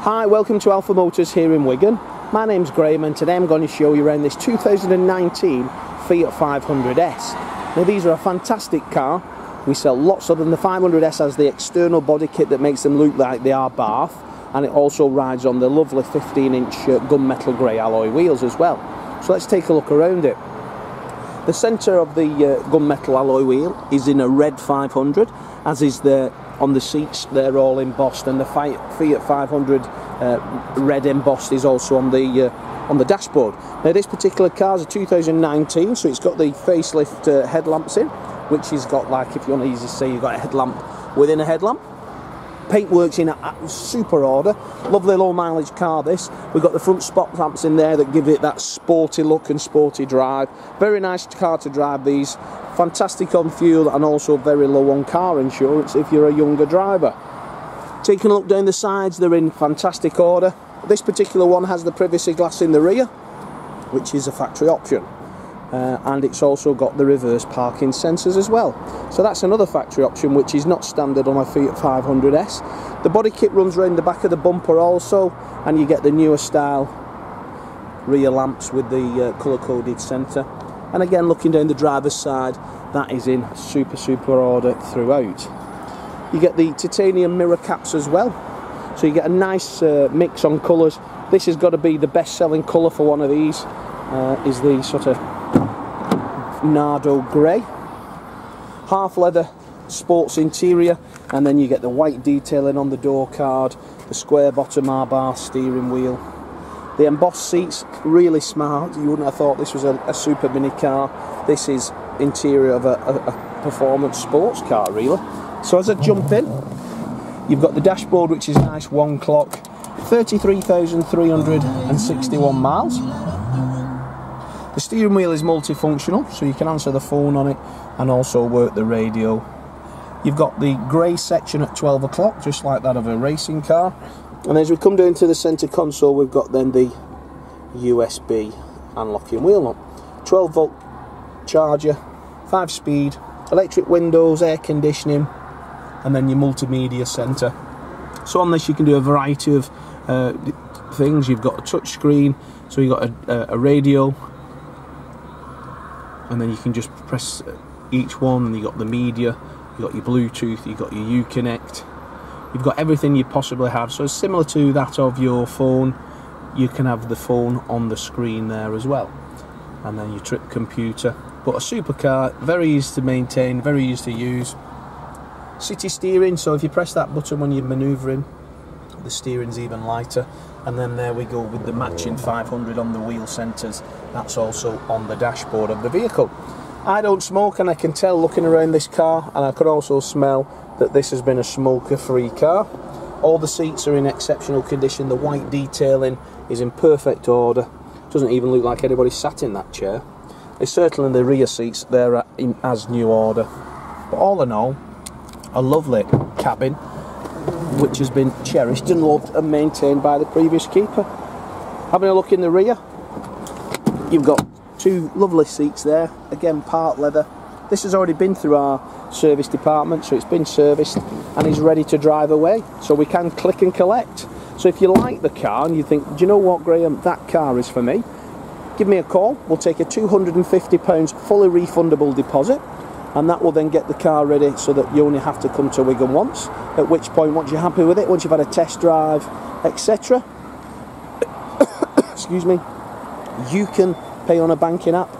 Hi, welcome to Alpha Motors here in Wigan. My name's Graham and today I'm going to show you around this 2019 Fiat 500S. Now these are a fantastic car. We sell lots of them. The 500S has the external body kit that makes them look like they are Bath, and it also rides on the lovely 15-inch gunmetal grey alloy wheels as well. So let's take a look around it. The centre of the gunmetal alloy wheel is in a red 500, as is the on the seats. They're all embossed, and the Fiat 500 red embossed is also on the dashboard. Now this particular car is a 2019, so it's got the facelift headlamps in, which has got, like, if you want to easily say, you've got a headlamp within a headlamp. Paintwork's in a super order. Lovely low mileage car this. We've got the front spot lamps in there that give it that sporty look and sporty drive. Very nice car to drive these. Fantastic on fuel and also very low on car insurance if you're a younger driver. Taking a look down the sides, they're in fantastic order. This particular one has the privacy glass in the rear, which is a factory option. And it's also got the reverse parking sensors as well. So that's another factory option which is not standard on a Fiat 500S. The body kit runs around the back of the bumper also, and you get the newer style rear lamps with the colour-coded centre. And again, looking down the driver's side, that is in super order throughout. You get the titanium mirror caps as well, so you get a nice mix on colours. This has got to be the best selling colour for one of these, is the sort of Nardo grey. Half leather sports interior, and then you get the white detailing on the door card, the square bottom R-bar steering wheel. The embossed seats, really smart. You wouldn't have thought this was a super mini car. This is interior of a performance sports car, really. So as I jump in, you've got the dashboard, which is nice, 1 clock, 33,361 miles. The steering wheel is multifunctional, so you can answer the phone on it and also work the radio. You've got the grey section at 12 o'clock, just like that of a racing car. And as we come down to the centre console, we've got then the USB unlocking wheel nut. 12 volt charger, 5-speed, electric windows, air conditioning, and then your multimedia centre. So on this you can do a variety of things. You've got a touch screen, so you've got a radio, and then you can just press each one, and you've got the media, you've got your Bluetooth, you've got your Uconnect, you've got everything you possibly have. So it's similar to that of your phone. You can have the phone on the screen there as well, and then your trip computer. But a supercar, very easy to maintain, very easy to use. City steering, so if you press that button when you're manoeuvring, the steering's even lighter. And then there we go with the matching 500 on the wheel centres. That's also on the dashboard of the vehicle. I don't smoke, and I can tell looking around this car, and I could also smell that this has been a smoker-free car. All the seats are in exceptional condition. The white detailing is in perfect order. Doesn't even look like anybody sat in that chair. It's certainly the rear seats, they're in as new order. But all in all, a lovely cabin, which has been cherished and loved and maintained by the previous keeper. Having a look in the rear, you've got 2 lovely seats there, again part leather. This has already been through our service department, so it's been serviced and is ready to drive away, so we can click and collect. So if you like the car and you think, do you know what, Graham, that car is for me, give me a call. We'll take a £250 fully refundable deposit, and that will then get the car ready so that you only have to come to Wigan once, at which point, once you're happy with it, once you've had a test drive, etc., excuse me, you can pay on a banking app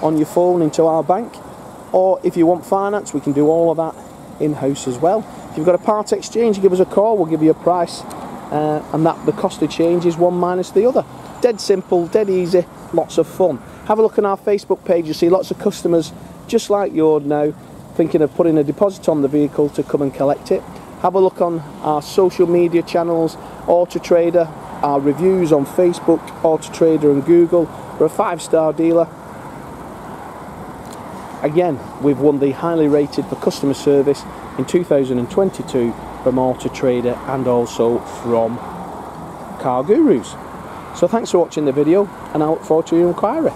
on your phone into our bank, or if you want finance, we can do all of that in-house as well. If you've got a part exchange, give us a call, we'll give you a price, and that the cost of change is one minus the other. Dead simple, dead easy, lots of fun. Have a look on our Facebook page. You'll see lots of customers just like yours now thinking of putting a deposit on the vehicle to come and collect it. Have a look on our social media channels, Auto Trader, our reviews on Facebook, Auto Trader and Google. We're a 5-star dealer. Again, we've won the highly rated for customer service in 2022 from Auto Trader and also from Car Gurus. So thanks for watching the video, and I look forward to your inquiry.